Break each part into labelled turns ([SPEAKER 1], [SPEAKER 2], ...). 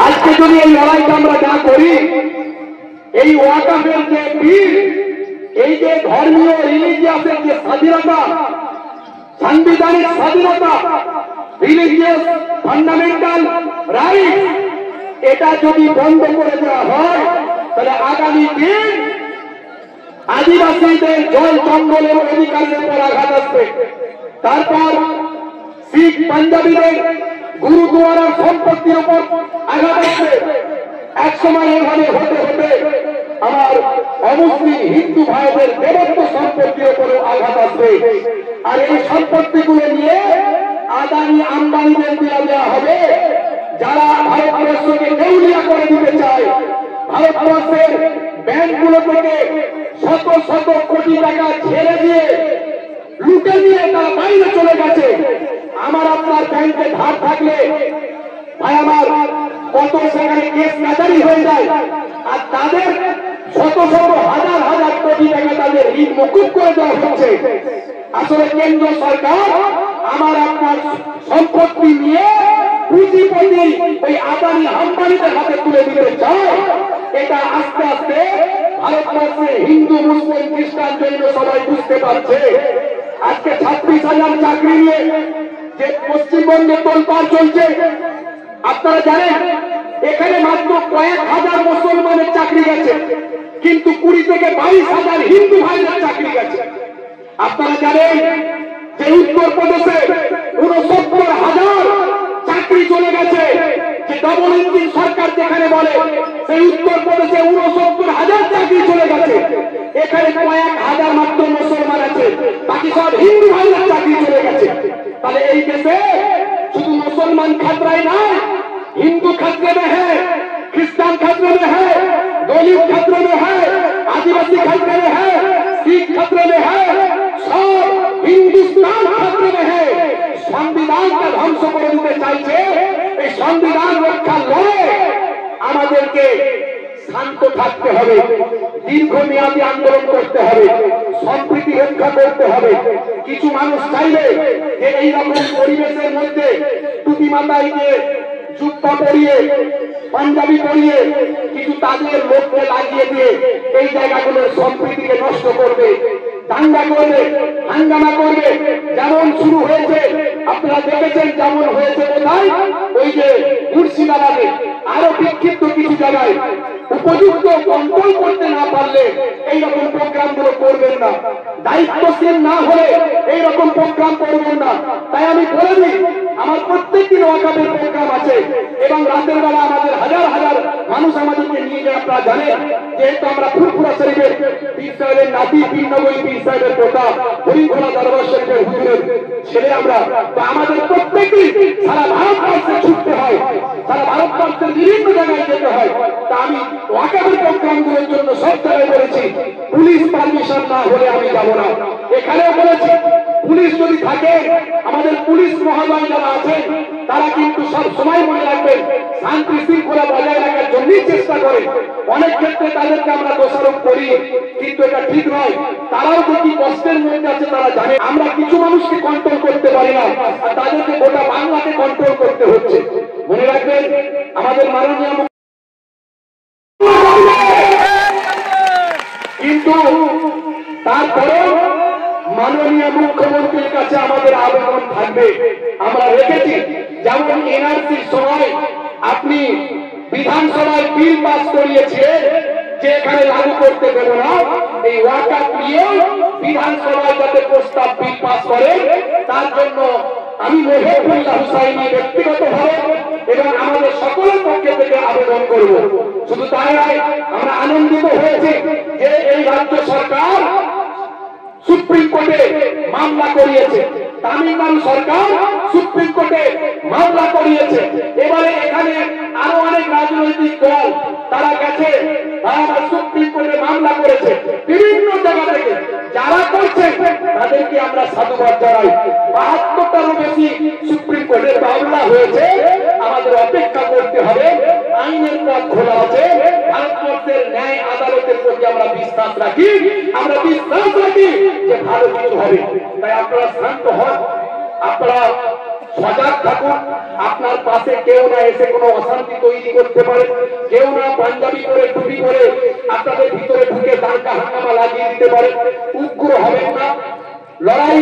[SPEAKER 1] আজকে যদি এই লড়াইটা আমরা যা করি, এই ওয়াকাফের যে বীর, এই যে ধর্মীয় রিলিজিয়াসের যে স্বাধীনতা, সাংবিধানিক স্বাধীনতা, রিলিজিয়াস ফান্ডামেন্টাল রাইট, এটা যদি বন্ধ করে দেওয়া হয়, তাহলে আগামী দিন আদিবাসীদের জল জঙ্গলের অধিকারের উপর আঘাত আসবে। তারপর শিখ পাঞ্জাবিদের গুরুদুয়ারার সম্পত্তির উপর আঘাত আসবে। এক সময় এভাবে হতে হতে আমার অমুসলিম হিন্দু ভাইদের দেবত্ব সম্পত্তির উপরে আঘাত আসবে। আর এই সম্পত্তিগুলো নিয়ে আদানি আম্বানিদের দিয়ে দেওয়া হবে, যারা ভারতবর্ষকে দেউলিয়া করে দিতে চায়। ভারতবর্ষের ব্যাংকগুলো থেকে শত শত কোটি টাকা ছেড়ে দিয়ে লুটে নিয়ে তারা বাইরে চলে গেছে। আমার আপনার ব্যাংকে ধার থাকলে ভাই আমার কত সেখানে কেস কাটারি হয়ে যায়, আর তাদের শত শত হাজার হাজার কোটি টাকা তাদের ঋণ মকুব করে দেওয়া হচ্ছে। আসলে কেন্দ্র সরকার আমার আপনার সম্পত্তি নিয়ে পুঁজিপতি ওই আদানি আম্বানিদের হাতে তুলে দিতে চায়। এটা আস্তে আস্তে ভারতবর্ষে হিন্দু মুসলিম খ্রিস্টান জৈন সবাই বুঝতে পারছে। আজকে 26,000 চাকরি নিয়ে যে পশ্চিমবঙ্গে তোলপাড় চলছে, আপনারা জানেন এখানে মাত্র কয়েক হাজার মুসলমানের চাকরি গেছে, কিন্তু 20 থেকে 22,000 হিন্দু ভাইদের চাকরি গেছে। আপনারা জানেন যে উত্তরপ্রদেশে 69,000 চাকরি চলে গেছে। যে ডবল ইঞ্জিন সরকার যেখানে বলে, সেই উত্তরপ্রদেশে 69,000 চাকরি চলে গেছে। এখানে কয়েক হাজার মাত্র মুসলমান আছে, বাকি সব হিন্দু ভাইদের চাকরি চলে গেছে। তাহলে এই দেশে শুধু মুসলমান খাতরায় নাই, हिंदू खतरे में है, क्रिश्चियन खतरे में है, दलित खतरे में है, आदिवासी खतरे में है, सिख खतरे में है, सब हिंदुस्तान खतरे में है। संविधान का ध्वंस করে দিতে চাইছে। এই সংবিধান রক্ষা লড়ে আমাদেরকে শান্ত থাকতে হবে, দীর্ঘমেয়াদী আন্দোলন করতে হবে, সম্প্রীতি রক্ষা করতে হবে। কিছু মানুষ চাইবে যে এইরকম পরিবেশের মধ্যে টুপি মাথায় দিয়ে জুব্বা পরিয়ে পাঞ্জাবি পরিয়ে কিছু তাদের লোককে লাগিয়ে দিয়ে এই জায়গাগুলোর সম্প্রীতিকে নষ্ট করবে, দাঙ্গা করবে, হাঙ্গামা করবে। যেমন শুরু হয়েছে আপনারা দেখেছেন, যেমন হয়েছে কোথায়, ওই যে মুর্শিদাবাদে, আরো বিক্ষিপ্ত কিছু জায়গায়। উপযুক্ত কন্ট্রোল করতে না পারলে এইরকম প্রোগ্রাম গুলো করবেন না, দায়িত্বশীল না হলে এইরকম প্রোগ্রাম করবেন না। তাই আমি বলে দিই, আমার প্রত্যেকদিন ওয়াকাফের প্রোগ্রাম আছে এবং রাতের বেলা আমাদের হাজার হাজার মানুষ আমাদেরকে নিয়ে যায়। আপনারা জানেন যেহেতু আমরা ফুরফুরা শরীফের পীর সাহেবের নাতি, পীর নবী পীর সাহেবের পোতা, হরিখোলা দরবার শরীফের হুজুরের ছেলে আমরা, তো আমাদের প্রত্যেকদিন সারা ভারতবর্ষে ছুটতে হয়, সারা ভারতবর্ষের বিভিন্ন জায়গায় যেতে হয়। তা আমি ওয়াকাফের প্রোগ্রামগুলোর জন্য সব জায়গায় বলেছি, পুলিশ পারমিশন না হলে আমি যাব না। এখানেও বলেছি, পুলিশ যদি থাকে, আমাদের পুলিশ মহোদয় যারা আছেন তারা কিন্তু সব সময় মনে রাখবেন শান্তি শৃঙ্খলা বজায় রাখার জন্যই চেষ্টা করেন। অনেক ক্ষেত্রে তাদেরকে আমরা দোষারোপ করি, কিন্তু এটা ঠিক নয়। তারাও যে কি কষ্টের মধ্যে আছে তারা জানে। আমরা কিছু মানুষকে কন্ট্রোল করতে পারি না, আর তাদেরকে গোটা বাংলাকে কন্ট্রোল করতে হচ্ছে। মনে রাখবেন, আমাদের মাননীয় কিন্তু তারপরেও মাননীয় মুখ্যমন্ত্রীর কাছে আমাদের আবেদন থাকবে, আমরা রেখেছি। যেমন এনআরসির সময় আপনি বিধানসভায় বিল পাস করিয়েছিলেন যে এখানে লাগু করতে দেব না, এই ওয়াকাফ নিয়ে বিধানসভায় যাতে প্রস্তাব বিল পাস করে, তার জন্য আমি মেহেরুল্লাহ হুসাইনি ব্যক্তিগতভাবে এবং আমাদের সকলের পক্ষে থেকে আবেদন করব। শুধু তাই নয়, আমরা আনন্দিত হয়েছি যে এই রাজ্য সরকার সুপ্রিম কোর্টে মামলা করিয়েছে, তামিলনাড়ু সরকার সুপ্রিম কোর্টে মামলা করিয়েছে। এবারে এখানে আরো অনেক রাজনৈতিক দল তারা গেছে, তারা সুপ্রিম কোর্টে মামলা করেছে বিভিন্ন জায়গা থেকে। যারা করছে তাদেরকে আমরা সাধুবাদ জানাই। ৭২টারও বেশি সুপ্রিম কোর্টের মামলা হয়েছে। আমাদের অপেক্ষা করতে হবে, আইনের পথ খোলা আছে। ভারতবর্ষের ন্যায় আদালতের প্রতি আমরা বিশ্বাস রাখি, আমরা বিশ্বাস রাখি যে ভালো কিছু হবে। তাই আপনারা শান্ত হন, আপনারা সজাগ থাকুন। আপনার পাশে কেউ না এসে কোনো অশান্তি তৈরি করতে পারে, কেউ না পাঞ্জাবি করে টুপি করে আপনাদের ভিতরে ঢুকে দাঙ্গা হাঙ্গামা লাগিয়ে দিতে পারে। উগ্র হবেন না। লড়াই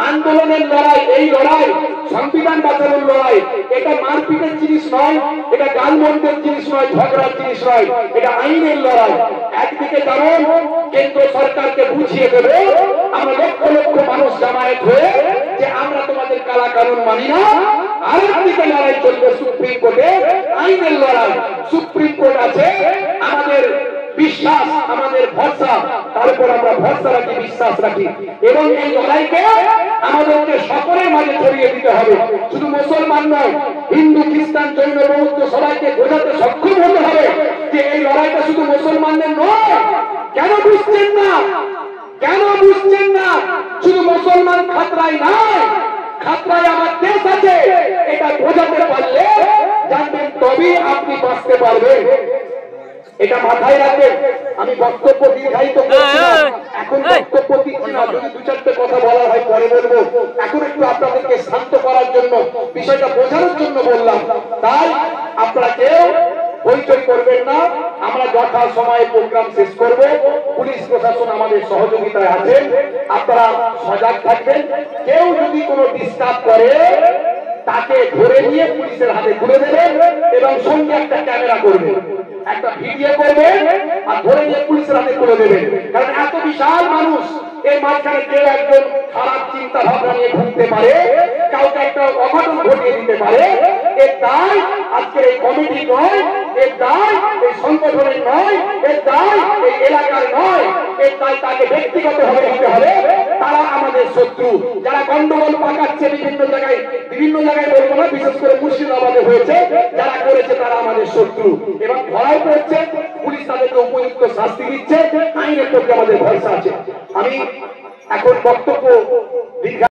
[SPEAKER 1] আন্দোলনের লড়াই, এই লড়াই সংবিধান বাঁচানোর লড়াই। এটা মারপিটের জিনিস নয়, এটা গালমন্দের জিনিস নয়, ঝগড়ার জিনিস নয়, এটা আইনের লড়াই। একদিকে যেমন কেন্দ্র সরকারকে বুঝিয়ে দেবে আমরা লক্ষ লক্ষ মানুষ জামায়াত হয়ে যে আমরা তোমাদের কালা কানুন মানি না, আরেকদিকে লড়াই চলবে সুপ্রিম কোর্টে, আইনের লড়াই। সুপ্রিম কোর্ট আছে আমাদের বিশ্বাস, আমাদের ভরসা, তার উপর আমরা ভরসা রাখি, বিশ্বাস রাখি। এবং এই লড়াইকে আমাদেরকে সকলের মাঝে ছড়িয়ে দিতে হবে। শুধু মুসলমান নয়, হিন্দু, খ্রিস্টান, জৈন, বৌদ্ধ সবাইকে বোঝাতে সক্ষম হতে হবে যে এই লড়াইটা শুধু মুসলমানদের নয়। কেন বুঝছেন না? কেন বুঝছেন না? শুধু মুসলমান খাতরাই নয়, খাতরায় আমার দেশ আছে। এটা বোঝাতে পারলে জানবেন তবেই আপনি বাঁচতে পারবেন। এটা মাথায় রাখবেন। আমি বক্তব্য দীর্ঘায়িত করছি না, এখন বক্তব্য দিচ্ছি না। যদি দু চারটে কথা বলা হয় পরে বলবো। এখন একটু আপনাদেরকে শান্ত করার জন্য, বিষয়টা বোঝানোর জন্য বললাম। তাই আপনারা কেউ হইচই করবেন না। আমরা যথা সময়ে প্রোগ্রাম শেষ করব। পুলিশ প্রশাসন আমাদের সহযোগিতায় আছেন, আপনারা সজাগ থাকবেন। কেউ যদি কোনো ডিস্টার্ব করে তাকে ধরে নিয়ে পুলিশের হাতে তুলে দেবেন এবং সঙ্গে একটা ক্যামেরা করবেন, একটা ভিডিও করবেন আর ধরে নিয়ে পুলিশের হাতে তুলে দেবেন। কারণ এত বিশাল মানুষ, এর মাঝখানে কেউ একজন খারাপ চিন্তা ভাবনা নিয়ে ঘুরতে পারে, কাউকে একটা অঘটন ঘটিয়ে দিতে পারে। এর দায় আজকের এই কমিটি নয়, এর দায় এই সংগঠনের নয়, এর দায় এই এলাকার নয়, এর দায় তাকে ব্যক্তিগতভাবে নিতে হবে। তারা আমাদের শত্রু। যারা গন্ডগোল পাকাচ্ছে বিভিন্ন জায়গায় বলবো না, বিশেষ করে মুর্শিদাবাদে হয়েছে, যারা করেছে তারা আমাদের শত্রু এবং ধরাও করছে। পুলিশ তাদেরকে উপযুক্ত শাস্তি দিচ্ছে। আইনের প্রতি আমাদের ভরসা আছে। আমি এখন বক্তব্য